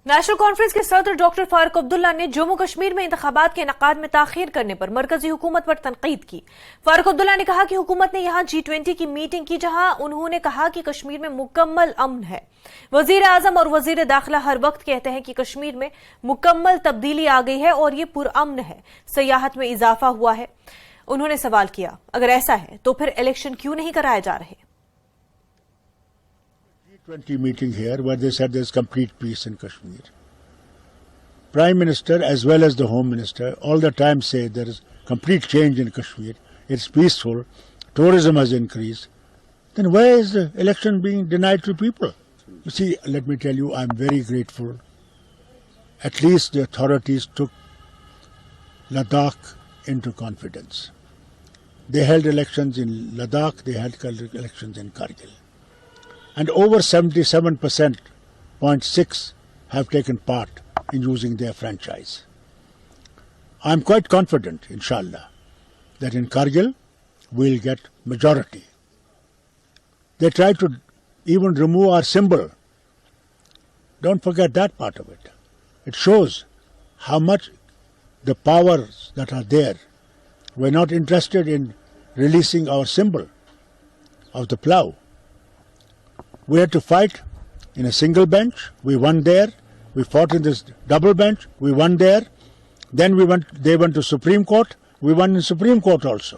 National conference के सदर doctor Farooq Abdullah ने जम्मू कश्मीर में इंतखाबात के इनेकाद में ताखीर करने पर मरकजी हुकूमत पर तनकीद की। फारूक अब्दुल्ला ने कहा कि हुकूमत ने यहां G20 की मीटिंग की, जहां उन्होंने कहा कि कश्मीर में मुकम्मल अमन है। वजीर आजम और वजीर दाखिला हर वक्त कहते हैं कि कश्मीर में मुकम्मल तब्दीली आ गई है और ये पुरअमन है, सियाहत में इजाफा हुआ है। उन्होंने सवाल किया, अगर ऐसा है तो फिर इलेक्शन क्यों नहीं कराए जा रहे? G20 meeting here where they said there's complete peace in Kashmir. Prime Minister as well as the Home Minister all the time say there is complete change in Kashmir. It's peaceful. Tourism has increased. Then why is the election being denied to people? You see, let me tell you, I'm very grateful. At least the authorities took Ladakh into confidence. They held elections in Ladakh, they held elections in Kargil. And over 77.6% have taken part in using their franchise. I'm quite confident, inshallah, that in Kargil we'll get majority. They tried to even remove our symbol. Don't forget that part of it. It shows how much the powers that are there were not interested in releasing our symbol of the plough. We had to fight in a single bench. We won there. We fought in this double bench. We won there. Then they went to Supreme Court. We won in Supreme Court also.